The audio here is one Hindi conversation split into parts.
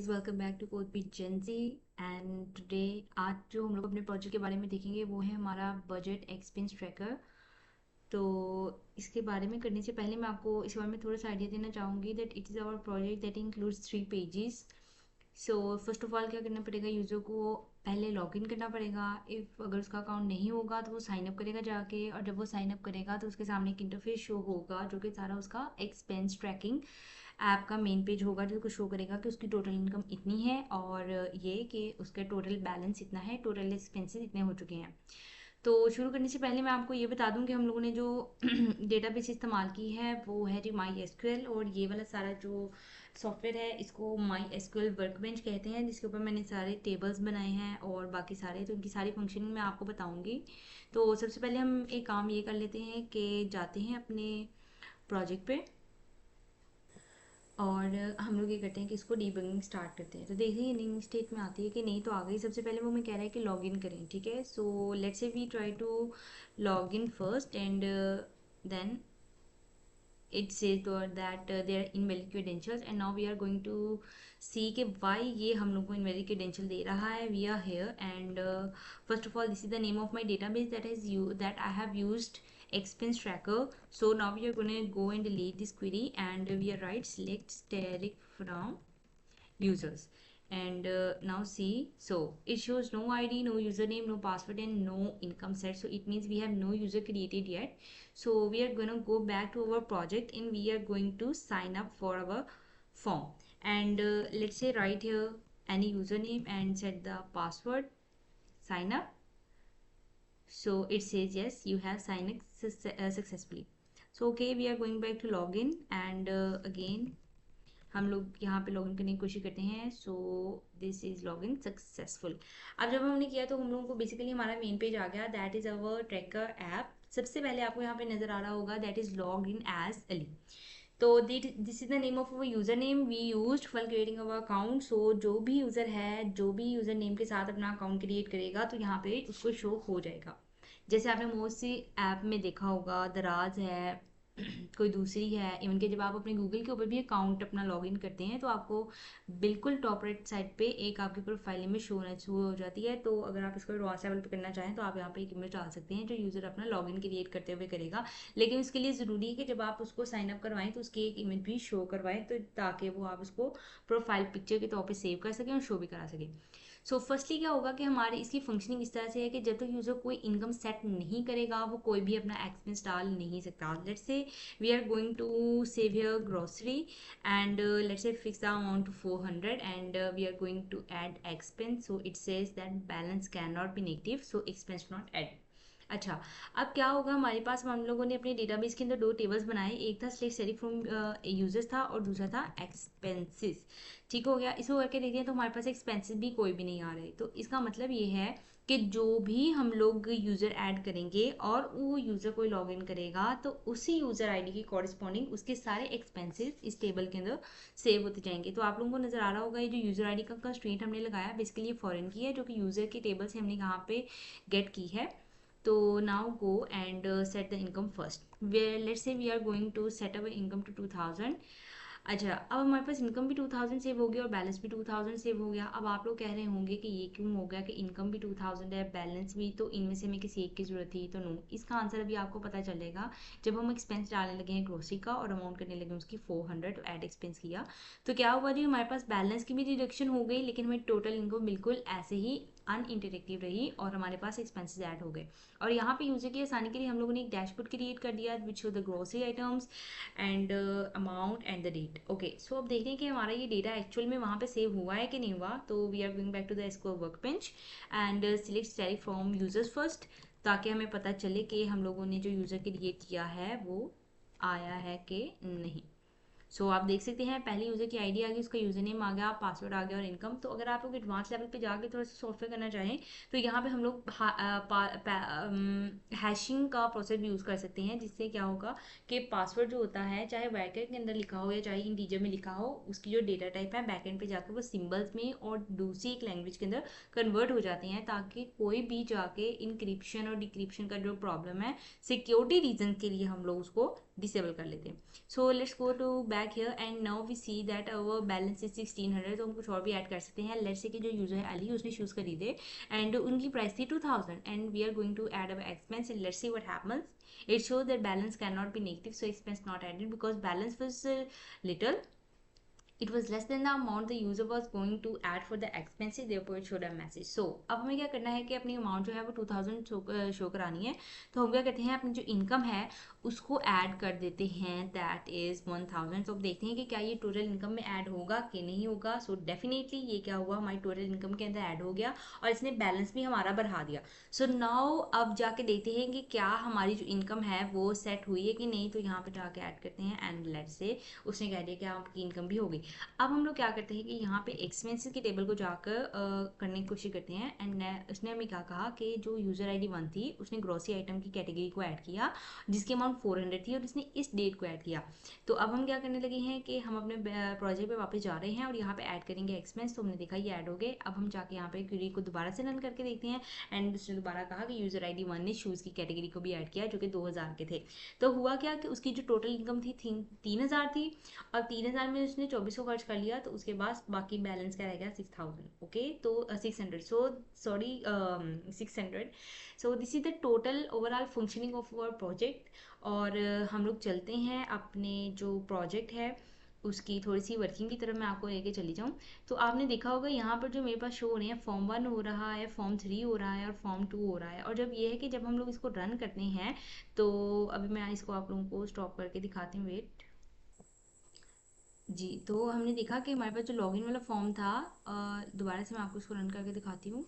Guys, welcome back to code with GenZ. And today आज जो हम लोग अपने प्रोजेक्ट के बारे में देखेंगे वो है हमारा बजट एक्सपेंस ट्रैकर। तो इसके बारे में करने से पहले मैं आपको इस बारे में थोड़ा सा आइडिया देना चाहूँगी that it is our project that includes 3 pages. So first of all क्या करना पड़ेगा, यूज़र को पहले लॉगिन करना पड़ेगा। इफ़ अगर उसका अकाउंट नहीं होगा तो वो साइन अप करेगा जाके, और जब वो साइन अप करेगा तो उसके सामने एक इंटरफेस शो होगा जो कि सारा उसका एक्सपेंस ट्रैकिंग ऐप का मेन पेज होगा, जो उसको शो करेगा कि उसकी टोटल इनकम इतनी है और ये कि उसका टोटल बैलेंस इतना है, टोटल एक्सपेंसेस इतने हो चुके हैं। तो शुरू करने से पहले मैं आपको ये बता दूं कि हम लोगों ने जो डेटाबेस इस्तेमाल की है वो है जी माई एसक्यूएल, और ये वाला सारा जो सॉफ्टवेयर है इसको माई एसक्यूएल वर्कबेंच कहते हैं, जिसके ऊपर मैंने सारे टेबल्स बनाए हैं और बाकी सारे, तो उनकी सारी फंक्शनिंग मैं आपको बताऊंगी। तो सबसे पहले हम एक काम ये कर लेते हैं कि जाते हैं अपने प्रोजेक्ट पे और हम लोग ये करते हैं कि इसको डीबगिंग स्टार्ट करते हैं। तो देखिए रनिंग स्टेट में आती है कि नहीं, तो आ गई। सबसे पहले वो मैं कह रहा है कि लॉग इन करें, ठीक है। So let's say we try to log in first and then it says that they are invalid credentials, and now we are going to see कि why ये हम लोग को invalid credential दे रहा है। We are here and first of all this is the name of my database that I have used expense tracker. So now we are going to go and delete this query and we are right select static from users, and now see, so it shows no id, no username, no password and no income set. So it means we have no user created yet. So we are going to go back to our project and we are going to sign up for our form, and let's say right here any username and set the password, sign up. So it says yes, you have signed up successfully. So okay, we are going back to login and again हम लोग यहाँ पे लॉगिन करने की कोशिश करते हैं। सो दिस इज लॉगिन सक्सेसफुल। अब जब हमने किया तो हम लोगों को बेसिकली हमारा मेन पेज आ गया, that is our tracker app. सबसे पहले आपको यहाँ पे नजर आ रहा होगा that is logged in as Ali. तो this is the name of our user name we used for creating our account. So जो भी यूजर है, जो भी यूजर नेम के साथ अपना अकाउंट क्रिएट करेगा तो यहाँ पे उसको शो हो जाएगा। जैसे आपने मोस्ट सी ऐप में देखा होगा, दराज है, कोई दूसरी है, इवन कि जब आप अपने गूगल के ऊपर भी अकाउंट अपना लॉगिन करते हैं तो आपको बिल्कुल टॉप राइट साइड पे एक आपकी प्रोफाइल इमेज शो होना शुरू हो जाती है। तो अगर आप इसको एडवांस लेवल पे करना चाहें तो आप यहाँ पे एक इमेज डाल सकते हैं जो यूज़र अपना लॉगिन क्रिएट करते हुए करेगा। लेकिन उसके लिए ज़रूरी है कि जब आप उसको साइन अप करवाएं तो उसकी एक इमेज भी शो करवाएं, तो ताकि वो आप उसको प्रोफाइल पिक्चर के तौर पर सेव कर सकें और शो भी करा सकें। सो फर्स्टली क्या होगा कि हमारी इसकी फंक्शनिंग इस तरह से है कि जब तक यूज़र कोई इनकम सेट नहीं करेगा वो कोई भी अपना एक्सपेंस डाल नहीं सकता। Let's say we are going to save here grocery and let's say fix the amount to 400 and we are going to add expense. So it says that balance cannot be negative, so expense not add. अच्छा, अब क्या होगा, हमारे पास हम लोगों ने अपने डेटाबेस के अंदर दो टेबल्स बनाए, एक था सिलेक्ट सेरी फ्रॉम यूजर्स था और दूसरा था एक्सपेंसेस। ठीक हो गया। इसको करके देखते हैं तो हमारे पास एक्सपेंसेस भी कोई भी नहीं आ रहे। तो इसका मतलब ये है कि जो भी हम लोग यूज़र ऐड करेंगे और वो यूज़र कोई लॉगिन करेगा तो उसी यूज़र आईडी के कॉरस्पॉन्डिंग उसके सारे एक्सपेंसेस इस टेबल के अंदर सेव होते जाएंगे। तो आप लोगों को नज़र आ रहा होगा ये जो यूज़र आईडी का कंस्ट्रेंट हमने लगाया बेसिकली ये फॉरेन की है, जो कि यूज़र के टेबल से हमने यहाँ पे गेट की है। तो now go and set the income first, where let's say we are going to set our income to 2000। अच्छा, अब हमारे पास इनकम भी 2000 सेव हो गया और बैलेंस भी 2000 सेव हो गया। अब आप लोग कह रहे होंगे कि ये क्यों हो गया कि इनकम भी 2000 है बैलेंस भी, तो इनमें से हमें किसी एक की ज़रूरत थी। तो नो, इसका आंसर अभी आपको पता चलेगा जब हम एक्सपेंस डालने लगे हैं ग्रोसरी का और अमाउंट करने लगे उसकी 400, तो ऐड एक्सपेंस किया तो क्या हुआ जी, हमारे पास बैलेंस की भी रिडक्शन हो गई लेकिन हमें टोटल इनकम बिल्कुल ऐसे ही अनइंटरेक्टिव रही और हमारे पास एक्सपेंसेस ऐड हो गए। और यहाँ पे यूजर की आसानी के लिए हम लोगों ने एक डैशबोर्ड क्रिएट कर दिया which show the grocery items and amount and the date. Okay, so अब देखते हैं कि हमारा ये डेटा एक्चुअल में वहाँ पे सेव हुआ है कि नहीं हुआ। तो we are going back to the SQL workbench and select style from users first, ताकि हमें पता चले कि हम लोगों ने जो यूज़र क्रिएट किया है वो आया है कि नहीं। सो आप देख सकते हैं पहले यूज़र की आईडी आ गई, उसका यूज़र नेम आ गया, पासवर्ड आ गया और इनकम। तो अगर आप लोग एडवांस लेवल पे जाके थोड़ा सा सॉफ्टवेयर करना चाहें तो यहाँ पे हम लोग हैशिंग का प्रोसेस भी यूज़ कर सकते हैं, जिससे क्या होगा कि पासवर्ड जो होता है चाहे ब्रैकेट के अंदर लिखा हो या चाहे इंटीजर में लिखा हो, उसकी जो डेटा टाइप है बैकएंड पे जाकर वो सिंबल्स में और दूसरी एक लैंग्वेज के अंदर कन्वर्ट हो जाते हैं, ताकि कोई भी जाके इनक्रिप्शन और डिक्रिप्शन का जो प्रॉब्लम है सिक्योरिटी रीजन के लिए हम लोग उसको डिसेबल कर लेते हैं. So let's go to back here and now we see that our balance is 1600. तो हम कुछ और भी ऐड कर सकते हैं. लेट्स से कि जो यूजर है अली, उसने शूज़ खरीदे एंड उनकी प्राइस थी 2000 and we are going to add our expense and let's see what happens. It shows that balance cannot be negative, so expense not added because balance was little. It was less than the amount the user was going to add for the expenses, therefore it showed a message. So अब हमें क्या करना है कि अपनी अमाउंट जो है वो 2000 शो करानी है. तो हम क्या करते हैं, अपनी जो इनकम है उसको ऐड कर देते हैं, दैट इज 1000. तो अब देखते हैं कि क्या ये टोटल इनकम में ऐड होगा कि नहीं होगा. सो डेफिनेटली ये क्या हुआ, हमारी टोटल इनकम के अंदर ऐड हो गया और इसने बैलेंस भी हमारा बढ़ा दिया. सो नाउ अब जाके देखते हैं कि क्या हमारी जो इनकम है वो सेट हुई है कि नहीं. तो यहाँ पे जाके ऐड करते हैं एंड लेट्स से उसने कह दिया कि आपकी इनकम भी हो गई. अब हम लोग क्या करते हैं कि यहाँ पे एक्सपेंसेस के टेबल को जाकर करने की कोशिश करते हैं एंड उसने हमें क्या कहा कि जो यूज़र आईडी 1 थी उसने ग्रोसरी आइटम की कैटेगरी को ऐड किया जिसकी अमाउंट 400 थी और उसने इस डेट को ऐड किया. तो अब हम क्या करने लगे हैं कि हम अपने प्रोजेक्ट पे वापस जा रहे हैं और यहाँ पे ऐड करेंगे एक्सपेंस. तो हमने देखा ये ऐड हो गए. अब हम जाके यहाँ पे क्वेरी को दोबारा से रन करके देखते हैं एंड उसने दोबारा कहा कि यूज़र आईडी 1 ने शूज़ की कैटेगरी को भी ऐड किया जो कि 2000 के थे. तो हुआ क्या कि उसकी जो टोटल इनकम थी 3000 थी और 3000 में उसने 2400 खर्च कर लिया. तो उसके बाद बाकी बैलेंस क्या रह गया 6000. ओके, तो 600. So sorry 600. So this is the total overall functioning of our project. और हम लोग चलते हैं अपने जो प्रोजेक्ट है उसकी थोड़ी सी वर्किंग की तरफ मैं आपको लेके चली जाऊँ. तो आपने देखा होगा यहाँ पर जो मेरे पास शो हो रहे हैं, फॉर्म 1 हो रहा है, फॉर्म 3 हो रहा है और फॉर्म 2 हो रहा है. और जब ये है कि जब हम लोग इसको रन करते हैं तो अभी मैं इसको आप लोगों को स्टॉप करके दिखाती हूँ. वेट जी. तो हमने देखा कि हमारे पास जो लॉगिन वाला फॉर्म था, दोबारा से मैं आपको इसको रन करके दिखाती हूँ.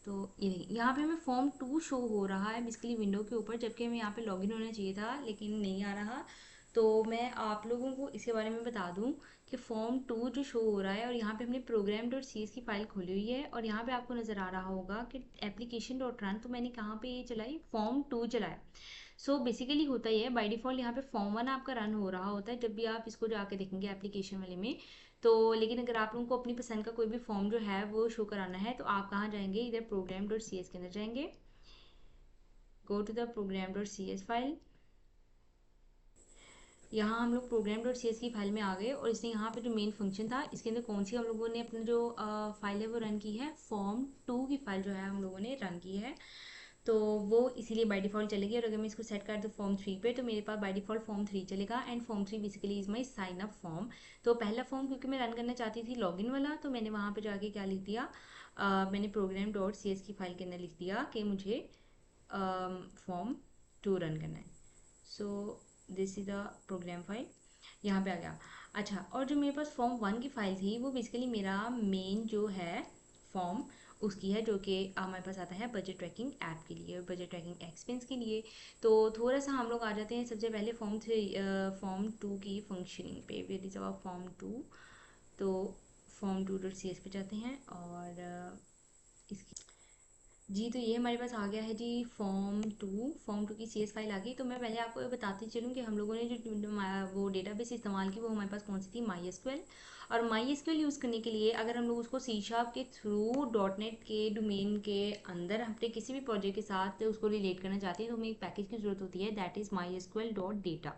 तो ये देखिए यहाँ पे हमें फॉर्म 2 शो हो रहा है बेसिकली विंडो के ऊपर, जबकि हमें यहाँ पे लॉगिन होना चाहिए था लेकिन नहीं आ रहा. तो मैं आप लोगों को इसके बारे में बता दूं कि फॉर्म 2 जो शो हो रहा है और यहाँ पे हमने प्रोग्राम डॉट सी एस की फाइल खोली हुई है और यहाँ पे आपको नज़र आ रहा होगा कि एप्लीकेशन डॉट रन. तो मैंने कहाँ पे ये चलाई, फॉर्म 2 चलाया. सो बेसिकली होता ही है बाय डिफ़ॉल्ट यहाँ पे फॉर्म 1 आपका रन हो रहा होता है जब भी आप इसको जाके देखेंगे एप्लीकेशन वाले में. तो लेकिन अगर आप लोगों को अपनी पसंद का कोई भी फॉर्म जो है वो शो कराना है तो आप कहाँ जाएंगे, इधर प्रोग्राम डॉट सी एस के अंदर जाएंगे. Go to the program dot C S file. यहाँ हम लोग प्रोग्राम डॉट सी एस की फाइल में आ गए और इसने यहाँ पे जो मेन फंक्शन था इसके अंदर कौन सी हम लोगों ने अपनी जो फाइल है वो रन की है, फॉर्म 2 की फाइल जो है हम लोगों ने रन की है. तो वो इसीलिए बाय डिफ़ॉल्ट चलेगी. और अगर मैं इसको सेट कर दूँ फॉर्म 3 पे तो मेरे पास बाय डिफ़ॉल्ट फॉर्म 3 चलेगा and form 3 basically is my sign up form. तो पहला फॉर्म क्योंकि मैं रन करना चाहती थी लॉगिन वाला, तो मैंने वहाँ पे जाके क्या लिख दिया, मैंने प्रोग्राम डॉट सी एस की फाइल के अंदर लिख दिया कि मुझे फॉर्म 2 रन करना है. So this is the program file, यहाँ पे आ गया. अच्छा, और जो मेरे पास फॉर्म 1 की फाइल थी वो बेसिकली मेरा मेन जो है फॉर्म उसकी है, जो कि हमारे पास आता है बजट ट्रैकिंग ऐप के लिए और बजट ट्रैकिंग एक्सपेंस के लिए. तो थोड़ा सा हम लोग आ जाते हैं सबसे पहले फॉर्म 2 की फंक्शनिंग पे. Where is our form 2. तो फॉर्म 2 डॉट सी एस पे जाते हैं और इसकी जी. तो ये हमारे पास आ गया है जी फॉर्म 2 की सी एस फाइल आ गई. तो मैं पहले आपको ये बताती चलूँ कि हम लोगों ने जो वो डेटाबेस इस्तेमाल की वो हमारे पास कौन सी थी, माई एस क्यू एल. और माई एस क्यू एल यूज़ करने के लिए अगर हम लोग उसको सी शार्प के थ्रू डॉट नेट के डोमेन के अंदर अपने किसी भी प्रोजेक्ट के साथ उसको रिलेट करना चाहते हैं तो हमें एक पैकेज की ज़रूरत होती है, that is my S Q L dot data.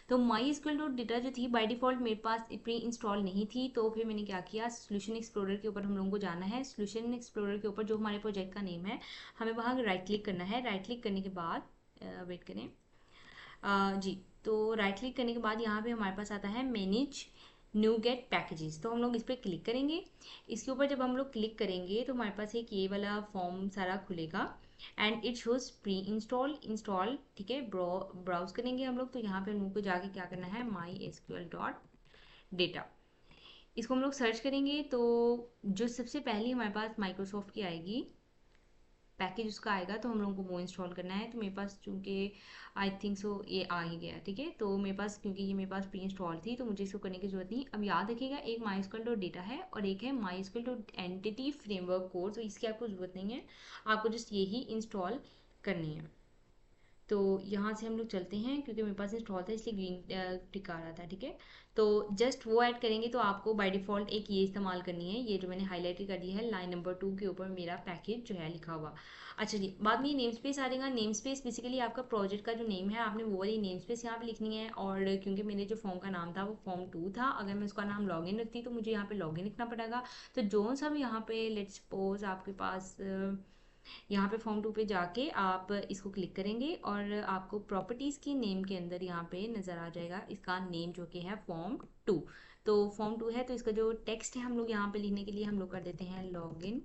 तो माई एसक्यूएल डॉट डेटा जो थी बाय डिफ़ॉल्ट मेरे पास प्री इंस्टॉल नहीं थी. तो फिर मैंने क्या किया, सोल्यूशन एक्सप्लोरर के ऊपर हम लोगों को जाना है. सोल्यूशन एक्सप्लोरर के ऊपर जो हमारे प्रोजेक्ट का नेम है हमें वहाँ राइट क्लिक करना है. राइट क्लिक करने के बाद वेट करें जी. तो राइट क्लिक करने के बाद यहाँ पे हमारे पास आता है मैनेज न्यू गेट पैकेजेस. तो हम लोग इस पर क्लिक करेंगे. इसके ऊपर जब हम लोग क्लिक करेंगे तो हमारे पास एक ये वाला फॉर्म सारा खुलेगा and it shows pre install. ठीक है, ब्राउज करेंगे हम लोग. तो यहाँ पे हम लोग को जाके क्या करना है, my S Q L dot data, इसको हम लोग सर्च करेंगे. तो जो सबसे पहले हमारे पास माइक्रोसॉफ्ट की आएगी पैकेज उसका आएगा तो हम लोगों को वो इंस्टॉल करना है. तो मेरे पास चूँकि आई थिंक सो ये आ ही गया. ठीक है, तो मेरे पास क्योंकि ये मेरे पास प्री इंस्टॉल थी तो मुझे इसको करने की जरूरत नहीं. अब याद रखिएगा एक माई एसक्यूएल डॉट डेटा है और एक है my SQL dot entity framework code. तो इसकी आपको ज़रूरत नहीं है, आपको जस्ट यही इंस्टॉल करनी है. तो यहाँ से हम लोग चलते हैं, क्योंकि मेरे पास इंस्टॉल था इसलिए ग्रीन टिक आ रहा था, ठीक है। तो जस्ट वो ऐड करेंगे तो आपको बाय डिफ़ॉल्ट एक ये इस्तेमाल करनी है, ये जो मैंने हाईलाइट कर दी है लाइन नंबर 2 के ऊपर मेरा पैकेज जो है लिखा हुआ। अच्छा जी, बाद में ये नेम स्पेस आ जाएगा। नेम स्पेस बेसिकली आपका प्रोजेक्ट का जो नेम है आपने वो वाली नेम स्पेस यहाँ पे लिखनी है। और क्योंकि मेरे जो फॉर्म का नाम था वो फॉर्म 2 था, अगर मैं उसका नाम लॉगिन रखती तो मुझे यहाँ पे लॉगिन लिखना पड़ेगा। तो जो सा भी यहाँ पे लेट्स सपोज आपके पास यहाँ पे फॉर्म 2 पे जाके आप इसको क्लिक करेंगे और आपको प्रॉपर्टीज़ की नेम के अंदर यहाँ पे नज़र आ जाएगा इसका नेम जो कि है फॉर्म 2। तो फॉर्म 2 है तो इसका जो टेक्स्ट है हम लोग यहाँ पे लिखने के लिए हम लोग कर देते हैं लॉगिन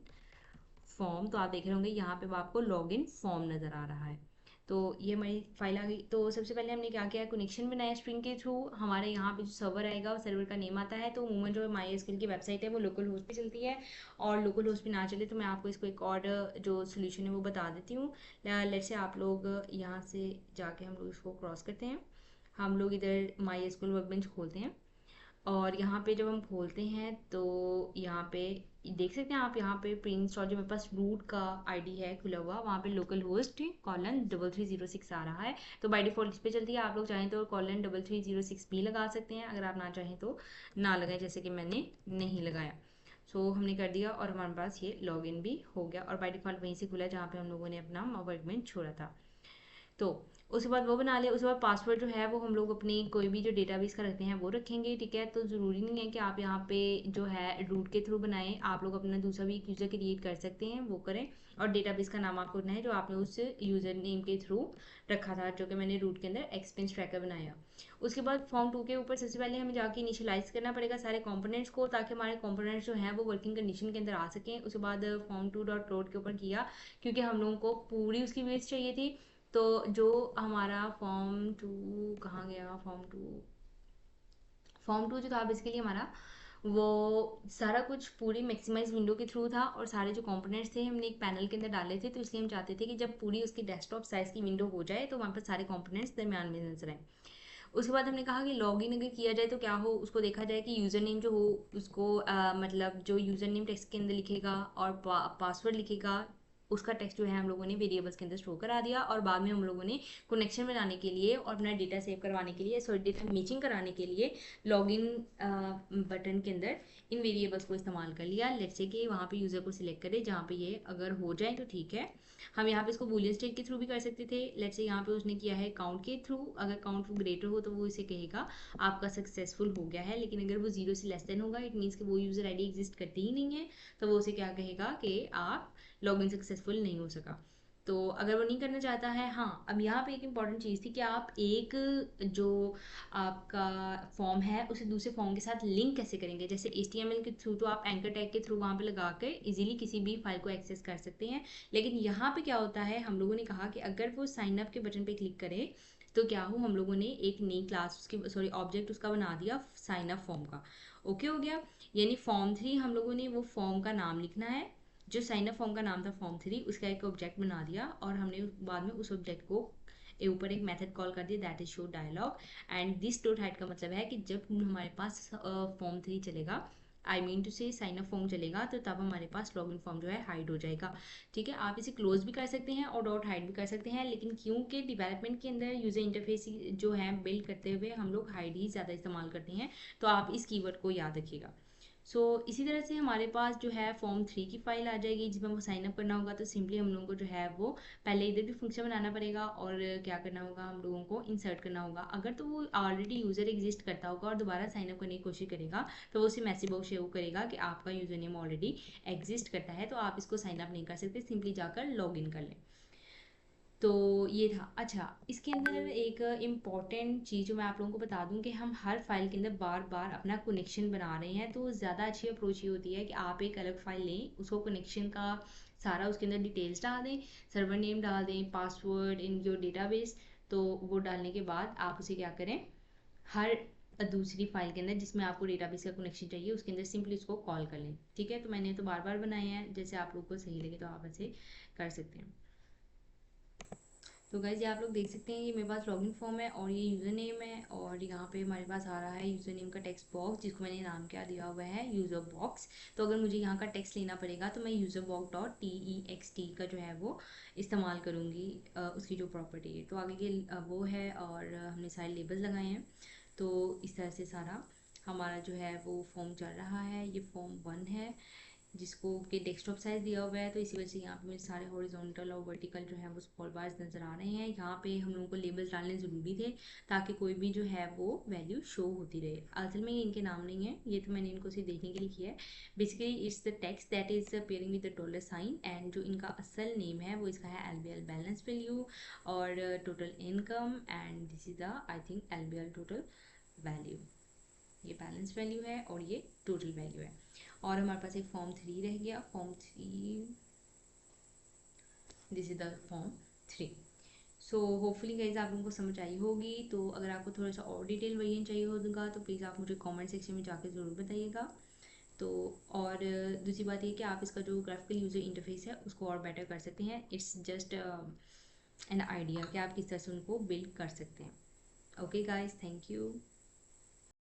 फॉर्म। तो आप देख रहे होंगे यहाँ पे आपको लॉगिन फॉर्म नज़र आ रहा है। तो ये हमारी फाइल आ गई। तो सबसे पहले हमने क्या किया, कनेक्शन बनाया स्ट्रिंग के थ्रू। हमारे यहाँ पे जो सर्वर आएगा वो सर्वर का नेम आता है। तो उमूमन जो MySQL की वेबसाइट है वो लोकल होस्ट पे चलती है, और लोकल होस्ट पे ना चले तो मैं आपको इसको एक और जो सोल्यूशन है वो बता देती हूँ। लेट्स से आप लोग यहाँ से जाके हम लोग इसको क्रॉस करते हैं, हम लोग इधर MySQL वर्कबेंच खोलते हैं। और यहाँ पे जब हम खोलते हैं तो यहाँ पे देख सकते हैं आप, यहाँ पे प्री इंस्टॉल जो मेरे पास रूट का आईडी है खुला हुआ, वहाँ पे लोकल होस्ट :3306 आ रहा है। तो बाय डिफॉल्ट इस पे चलती है। आप लोग चाहें तो :3306 भी लगा सकते हैं, अगर आप ना चाहें तो ना लगाएं, जैसे कि मैंने नहीं लगाया। सो हमने कर दिया और हमारे पास ये लॉगिन भी हो गया, और बाय डिफॉल्ट वहीं से खुला जहाँ पे हम लोगों ने अपना वर्कबेंच छोड़ा था। तो उसके बाद वो बना लिया। उसके बाद पासवर्ड जो है वो हम लोग अपनी कोई भी जो डेटाबेस का रखते हैं वो रखेंगे, ठीक है। तो ज़रूरी नहीं है कि आप यहाँ पे जो है रूट के थ्रू बनाएं, आप लोग अपना दूसरा भी एक यूज़र क्रिएट कर सकते हैं, वो करें। और डेटाबेस का नाम आपको रखना है जो आपने उस यूज़र नेम के थ्रू रखा था, जो कि मैंने रूट के अंदर एक्सपेंस ट्रैकर बनाया। उसके बाद फॉर्म 2 के ऊपर सबसे पहले हमें जाके इनिशियलाइज करना पड़ेगा सारे कंपोनेंट्स को, ताकि हमारे कंपोनेंट्स जो हैं वो वर्किंग कंडीशन के अंदर आ सकें। उसके बाद फॉर्म 2 डॉट लोड के ऊपर किया, क्योंकि हम लोगों को पूरी उसकी वेट्स चाहिए थी। तो जो हमारा फॉर्म 2 कहाँ गया, फॉर्म 2 जो था बेसिकली हमारा, वो सारा कुछ पूरी मैक्सिमाइज विंडो के थ्रू था, और सारे जो कंपोनेंट्स थे हमने एक पैनल के अंदर डाले थे। तो इसलिए हम चाहते थे कि जब पूरी उसकी डेस्कटॉप साइज की विंडो हो जाए तो वहाँ पर सारे कंपोनेंट्स दरमियान में नजर आए। उसके बाद हमने कहा कि लॉगिन अगर किया जाए तो क्या हो, उसको देखा जाए कि यूज़र नेम जो हो उसको मतलब जो यूज़र नेम टेक्स्ट के अंदर लिखेगा और पासवर्ड लिखेगा, उसका टेक्स्ट जो है हम लोगों ने वेरिएबल्स के अंदर स्टोर करा दिया। और बाद में हम लोगों ने कनेक्शन बनाने के लिए और अपना डेटा सेव करवाने के लिए, सॉरी डेटा मैचिंग कराने के लिए लॉगिन बटन के अंदर इन वेरिएबल्स को इस्तेमाल कर लिया। लेट्स से कि वहाँ पे यूज़र को सिलेक्ट करें, जहाँ पे ये अगर हो जाए तो ठीक है। हम यहाँ पे इसको बूलियन स्टेट के थ्रू भी कर सकते थे। लेट्स से यहाँ पे उसने किया है काउंट के थ्रू, अगर काउंट वो ग्रेटर हो तो वो इसे कहेगा आपका सक्सेसफुल हो गया है। लेकिन अगर वो 0 से लेस देन होगा, इट मीन्स कि वो यूज़र आईडी एग्जिस्ट करती ही नहीं है, तो वो उसे क्या कहेगा कि आप लॉगिन सक्सेसफुल नहीं हो सका। तो अगर वो नहीं करना चाहता है, हाँ, अब यहाँ पे एक इंपॉर्टेंट चीज़ थी कि आप एक जो आपका फॉर्म है उसे दूसरे फॉर्म के साथ लिंक कैसे करेंगे। जैसे HTML के थ्रू तो आप एंकर टैग के थ्रू वहाँ पे लगा कर इजीली किसी भी फाइल को एक्सेस कर सकते हैं। लेकिन यहाँ पे क्या होता है, हम लोगों ने कहा कि अगर वो साइन अप के बटन पे क्लिक करे तो क्या हो, हम लोगों ने एक नई क्लास उसकी सॉरी ऑब्जेक्ट उसका बना दिया साइन अप फॉर्म का। ओके हो गया। यानी फॉर्म 3 हम लोगों ने वो फॉर्म का नाम लिखना है, जो साइन अप फॉर्म का नाम था फॉर्म 3, उसका एक ऑब्जेक्ट बना दिया, और हमने बाद में उस ऑब्जेक्ट को ऊपर एक मेथड कॉल कर दिया that is show dialog. And this dot hide का मतलब है कि जब हमारे पास फॉर्म 3 चलेगा, आई मीन टू से साइन अप फॉर्म चलेगा, तो तब हमारे पास लॉगिन फॉर्म जो है हाइड हो जाएगा। ठीक है, आप इसे क्लोज भी कर सकते हैं और डॉट हाइड भी कर सकते हैं, लेकिन क्योंकि डेवलपमेंट के अंदर यूजर इंटरफेस जो है बिल्ड करते हुए हम लोग हाइड ही ज़्यादा इस्तेमाल करते हैं, तो आप इस कीवर्ड को याद रखिएगा। इसी तरह से हमारे पास जो है फॉर्म 3 की फाइल आ जाएगी जिसमें वो साइन अप करना होगा। तो सिंपली हम लोगों को जो है वो पहले इधर भी फंक्शन बनाना पड़ेगा, और क्या करना होगा, हम लोगों को इंसर्ट करना होगा। अगर तो वो ऑलरेडी यूज़र एग्जिस्ट करता होगा और दोबारा साइन अप करने की कोशिश करेगा, तो वो उसे मैसेज बॉक्स शो करेगा कि आपका यूज़र नेम ऑलरेडी एग्जिस्ट करता है, तो आप इसको साइन अप नहीं कर सकते, सिंपली जाकर लॉग इन कर लें। तो ये था। अच्छा, इसके अंदर एक इम्पॉर्टेंट चीज़ जो मैं आप लोगों को बता दूं कि हम हर फाइल के अंदर बार बार अपना कनेक्शन बना रहे हैं, तो ज़्यादा अच्छी अप्रोच ये होती है कि आप एक अलग फाइल लें, उसको कनेक्शन का सारा उसके अंदर डिटेल्स डाल दें, सर्वर नेम डाल दें, पासवर्ड इन योर डेटाबेस। तो वो डालने के बाद आप उसे क्या करें, हर दूसरी फाइल के अंदर जिसमें आपको डेटाबेस का कनेक्शन चाहिए उसके अंदर सिंपली उसको कॉल कर लें। ठीक है, तो मैंने तो बार बार बनाए हैं, जैसे आप लोग को सही लगे तो आप ऐसे कर सकते हैं। तो गाइज ये आप लोग देख सकते हैं, ये मेरे पास लॉगिन फॉर्म है और ये यूज़र नेम है, और यहाँ पे हमारे पास आ रहा है यूज़र नेम का टेक्स्ट बॉक्स जिसको मैंने नाम क्या दिया हुआ है, यूज़र बॉक्स। तो अगर मुझे यहाँ का टेक्स्ट लेना पड़ेगा तो मैं यूज़र बॉक्स डॉट TEXT का जो है वो इस्तेमाल करूँगी, उसकी जो प्रॉपर्टी है। तो आगे के वो है, और हमने सारे लेबल्स लगाए हैं। तो इस तरह से सारा हमारा जो है वो फॉर्म चल रहा है। ये फॉर्म 1 है जिसको कि डेस्कटॉप साइज दिया हुआ है, तो इसी वजह से यहाँ पे मेरे सारे हॉरिजॉन्टल और वर्टिकल जो है वो स्क्रॉल बार्स नज़र आ रहे हैं। यहाँ पे हम लोगों को लेबल्स डालने ज़रूरी थे ताकि कोई भी जो है वो वैल्यू शो होती रहे। असल में ये इनके नाम नहीं है, ये तो मैंने इनको सिर्फ देखने के लिए किया है। Basically it's the text that is appearing with the dollar sign, and जो इनका असल नेम है वो इसका है LBL बैलेंस वैल्यू और total income, and this is the I think LBL total value. ये बैलेंस वैल्यू है और ये टोटल वैल्यू है। और हमारे पास एक फॉर्म 3 रह गया, form 3, this is the form 3। So hopefully guys आप लोगों को समझ आई होगी। तो अगर आपको थोड़ा सा और डिटेल वर्जन चाहिए होगा तो प्लीज़ आप मुझे कमेंट सेक्शन में जाके ज़रूर बताइएगा। तो और दूसरी बात ये कि आप इसका जो ग्राफिकल यूज़र इंटरफेस है उसको और बेटर कर सकते हैं। इट्स जस्ट एन आइडिया कि आप किस तरह से उनको बिल्ड कर सकते हैं। Okay guys, thank you.